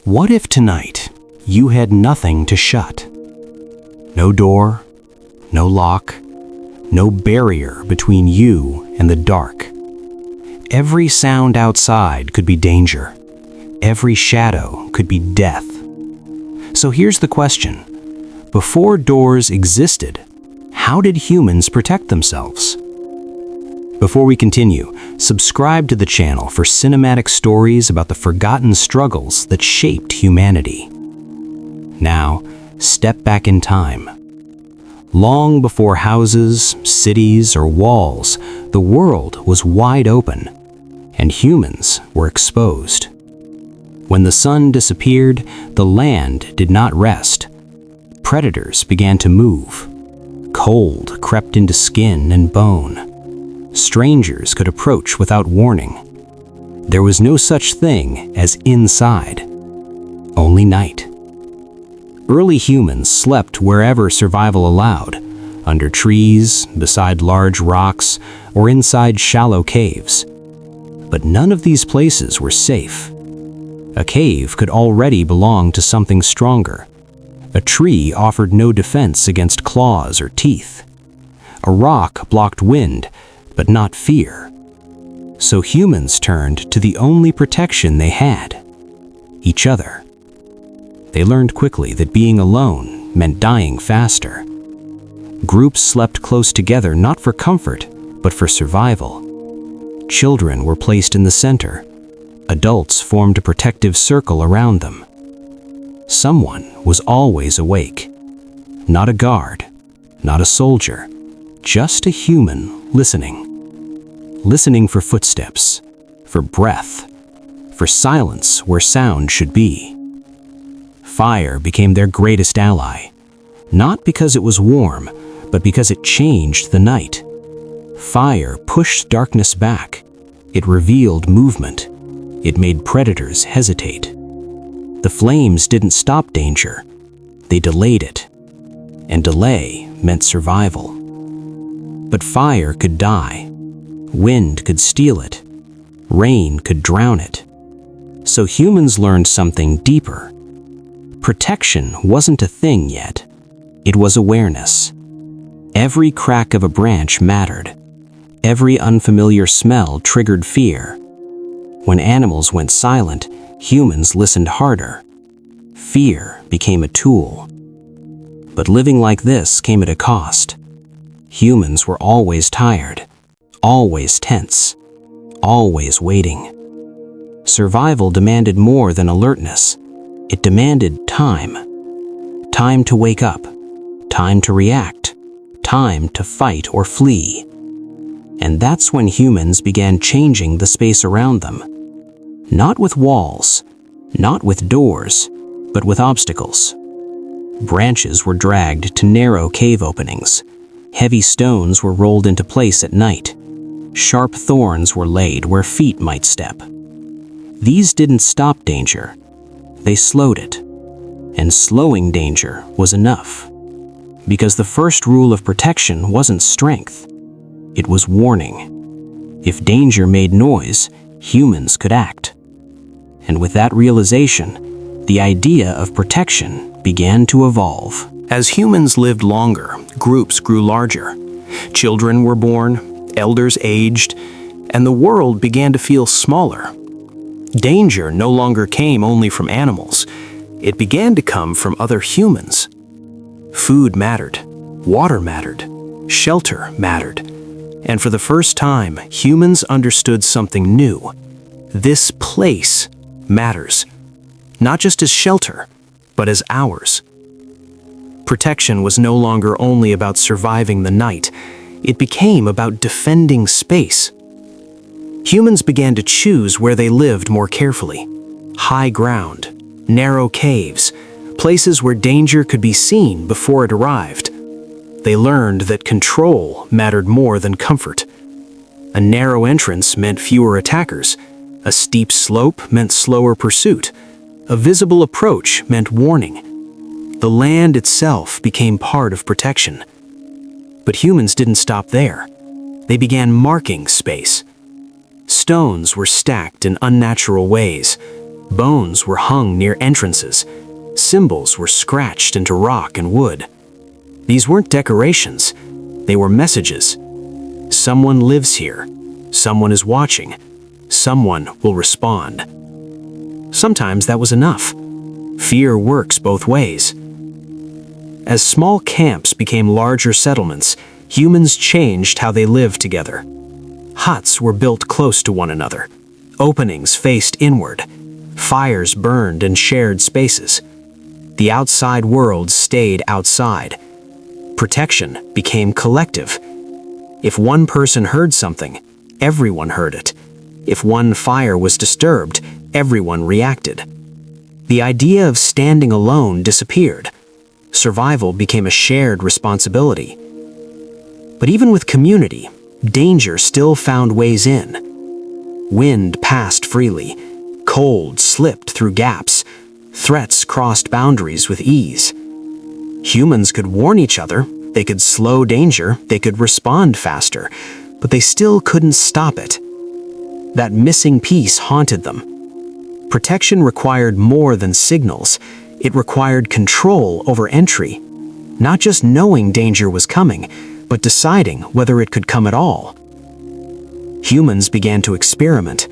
What if tonight you had nothing to shut? No door, no lock, no barrier between you and the dark. Every sound outside could be danger. Every shadow could be death. So here's the question. Before doors existed, how did humans protect themselves? Before we continue, subscribe to the channel for cinematic stories about the forgotten struggles that shaped humanity. Now, step back in time. Long before houses, cities, or walls, the world was wide open, and humans were exposed. When the sun disappeared, the land did not rest. Predators began to move. Cold crept into skin and bone. Strangers could approach without warning. There was no such thing as inside, only night. Early humans slept wherever survival allowed, under trees, beside large rocks, or inside shallow caves. But none of these places were safe. A cave could already belong to something stronger. A tree offered no defense against claws or teeth. A rock blocked wind, but not fear. So humans turned to the only protection they had: each other. They learned quickly that being alone meant dying faster. Groups slept close together not for comfort, but for survival. Children were placed in the center. Adults formed a protective circle around them. Someone was always awake. Not a guard, not a soldier, just a human listening. Listening for footsteps, for breath, for silence where sound should be. Fire became their greatest ally, not because it was warm, but because it changed the night. Fire pushed darkness back. It revealed movement. It made predators hesitate. The flames didn't stop danger. They delayed it. And delay meant survival. But fire could die. Wind could steal it. Rain could drown it. So humans learned something deeper. Protection wasn't a thing yet. It was awareness. Every crack of a branch mattered. Every unfamiliar smell triggered fear. When animals went silent, humans listened harder. Fear became a tool. But living like this came at a cost. Humans were always tired, always tense, always waiting. Survival demanded more than alertness. It demanded time. Time to wake up, time to react, time to fight or flee. And that's when humans began changing the space around them. Not with walls, not with doors, but with obstacles. Branches were dragged to narrow cave openings. Heavy stones were rolled into place at night. Sharp thorns were laid where feet might step. These didn't stop danger. They slowed it. And slowing danger was enough. Because the first rule of protection wasn't strength. It was warning. If danger made noise, humans could act. And with that realization, the idea of protection began to evolve. As humans lived longer, groups grew larger. Children were born, elders aged, and the world began to feel smaller. Danger no longer came only from animals. It began to come from other humans. Food mattered, water mattered, shelter mattered. And for the first time, humans understood something new. This place matters, not just as shelter, but as ours. Protection was no longer only about surviving the night. It became about defending space. Humans began to choose where they lived more carefully. High ground, narrow caves, places where danger could be seen before it arrived. They learned that control mattered more than comfort. A narrow entrance meant fewer attackers. A steep slope meant slower pursuit. A visible approach meant warning. The land itself became part of protection. But humans didn't stop there. They began marking space. Stones were stacked in unnatural ways. Bones were hung near entrances. Symbols were scratched into rock and wood. These weren't decorations, they were messages. Someone lives here. Someone is watching. Someone will respond. Sometimes that was enough. Fear works both ways. As small camps became larger settlements, humans changed how they lived together. Huts were built close to one another. Openings faced inward. Fires burned in shared spaces. The outside world stayed outside. Protection became collective. If one person heard something, everyone heard it. If one fire was disturbed, everyone reacted. The idea of standing alone disappeared. Survival became a shared responsibility. But even with community, danger still found ways in. Wind passed freely. Cold slipped through gaps. Threats crossed boundaries with ease. Humans could warn each other, they could slow danger, they could respond faster, but they still couldn't stop it. That missing piece haunted them. Protection required more than signals. It required control over entry. Not just knowing danger was coming, but deciding whether it could come at all. Humans began to experiment.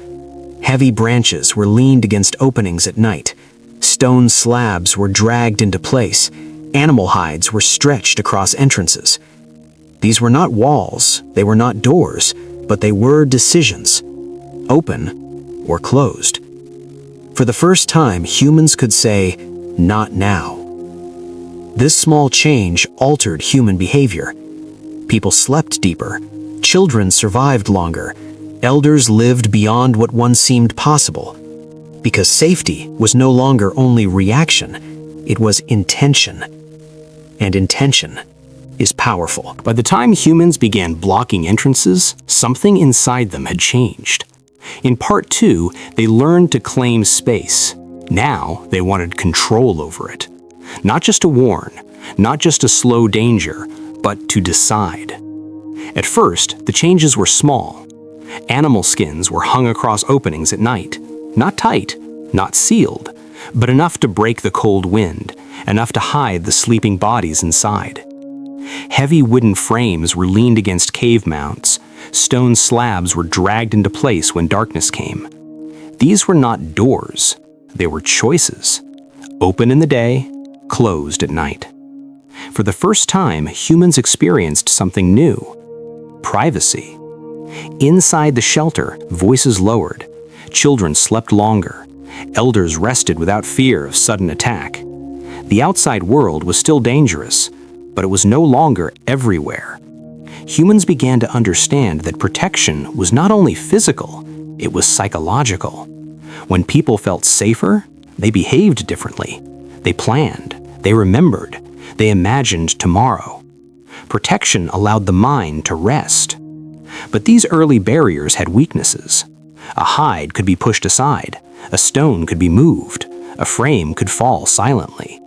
Heavy branches were leaned against openings at night. Stone slabs were dragged into place. Animal hides were stretched across entrances. These were not walls, they were not doors, but they were decisions. Open or closed. For the first time, humans could say, "Not now." This small change altered human behavior. People slept deeper. Children survived longer. Elders lived beyond what once seemed possible. Because safety was no longer only reaction, it was intention. And intention is powerful. By the time humans began blocking entrances, something inside them had changed. In part 2, they learned to claim space. Now they wanted control over it. Not just to warn, not just to slow danger, but to decide. At first, the changes were small. Animal skins were hung across openings at night. Not tight, not sealed, but enough to break the cold wind, enough to hide the sleeping bodies inside. Heavy wooden frames were leaned against cave mounts. Stone slabs were dragged into place when darkness came. These were not doors, they were choices. Open in the day, closed at night. For the first time, humans experienced something new: privacy. Inside the shelter, voices lowered. Children slept longer. Elders rested without fear of sudden attack. The outside world was still dangerous, but it was no longer everywhere. Humans began to understand that protection was not only physical, it was psychological. When people felt safer, they behaved differently. They planned, they remembered, they imagined tomorrow. Protection allowed the mind to rest. But these early barriers had weaknesses. A hide could be pushed aside, a stone could be moved, a frame could fall silently.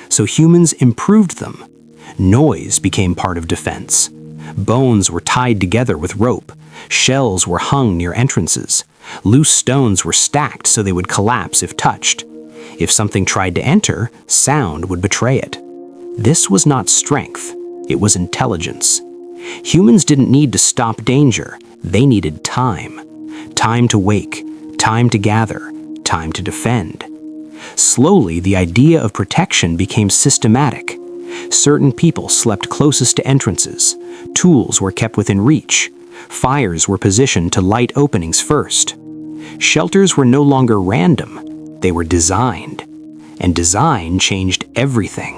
So humans improved them. Noise became part of defense. Bones were tied together with rope. Shells were hung near entrances. Loose stones were stacked so they would collapse if touched. If something tried to enter, sound would betray it. This was not strength, it was intelligence. Humans didn't need to stop danger, they needed time. Time to wake, time to gather, time to defend. Slowly, the idea of protection became systematic. Certain people slept closest to entrances. Tools were kept within reach. Fires were positioned to light openings first. Shelters were no longer random, they were designed. And design changed everything.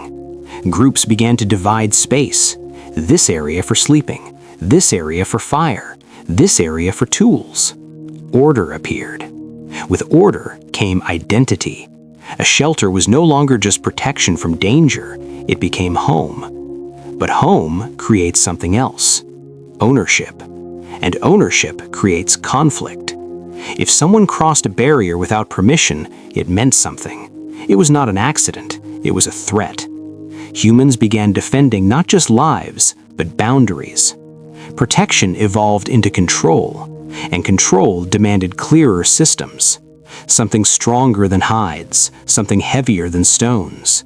Groups began to divide space. This area for sleeping, this area for fire, this area for tools. Order appeared. With order came identity. A shelter was no longer just protection from danger, it became home. But home creates something else: ownership. And ownership creates conflict. If someone crossed a barrier without permission, it meant something. It was not an accident, it was a threat. Humans began defending not just lives, but boundaries. Protection evolved into control, and control demanded clearer systems. something stronger than hides, something heavier than stones.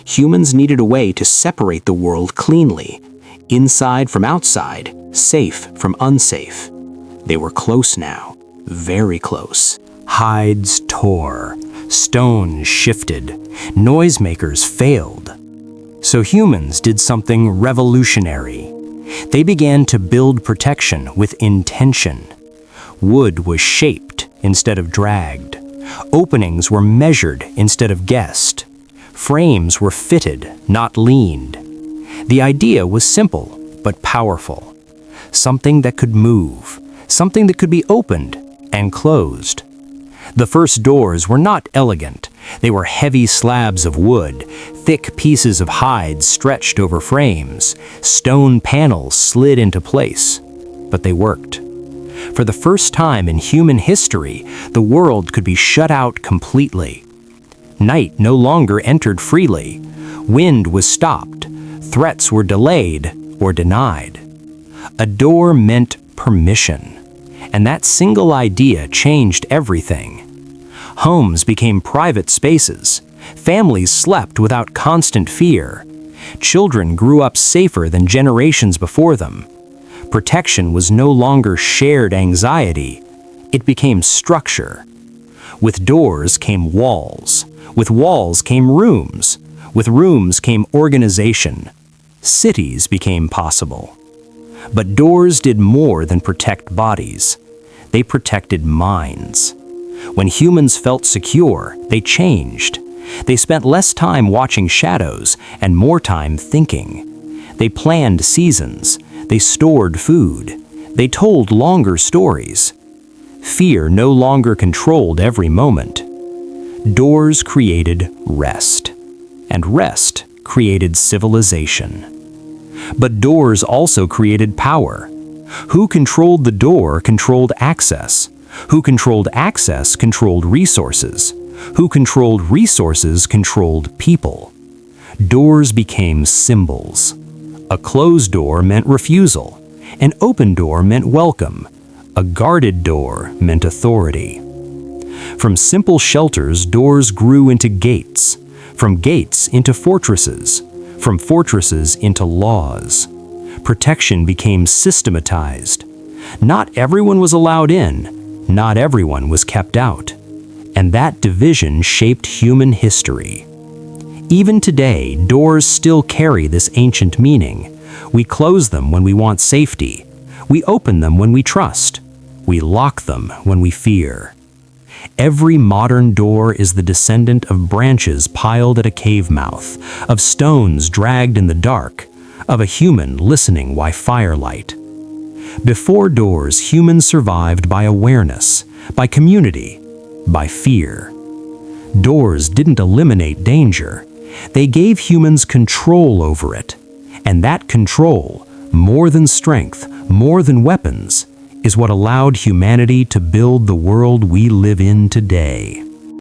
Humans needed a way to separate the world cleanly, inside from outside, safe from unsafe. They were close now, very close. Hides tore, stones shifted, noisemakers failed. So humans did something revolutionary. They began to build protection with intention. Wood was shaped instead of dragged. Openings were measured instead of guessed. Frames were fitted, not leaned. The idea was simple but powerful. Something that could move, something that could be opened and closed. The first doors were not elegant. They were heavy slabs of wood, thick pieces of hide stretched over frames, stone panels slid into place. But they worked. For the first time in human history, the world could be shut out completely. Night no longer entered freely. Wind was stopped. Threats were delayed or denied. A door meant permission. And that single idea changed everything. Homes became private spaces. Families slept without constant fear. Children grew up safer than generations before them. Protection was no longer shared anxiety. It became structure. With doors came walls. With walls came rooms. With rooms came organization. Cities became possible. But doors did more than protect bodies. They protected minds. When humans felt secure, they changed. They spent less time watching shadows and more time thinking. They planned seasons. They stored food. They told longer stories. Fear no longer controlled every moment. Doors created rest, and rest created civilization. But doors also created power. Who controlled the door controlled access. Who controlled access controlled resources. Who controlled resources controlled people. Doors became symbols. A closed door meant refusal. An open door meant welcome. A guarded door meant authority. From simple shelters, doors grew into gates. From gates into fortresses. From fortresses into laws. Protection became systematized. Not everyone was allowed in. Not everyone was kept out. And that division shaped human history. Even today, doors still carry this ancient meaning. We close them when we want safety. We open them when we trust. We lock them when we fear. Every modern door is the descendant of branches piled at a cave mouth, of stones dragged in the dark, of a human listening by firelight. Before doors, humans survived by awareness, by community, by fear. Doors didn't eliminate danger. They gave humans control over it. And that control, more than strength, more than weapons, is what allowed humanity to build the world we live in today.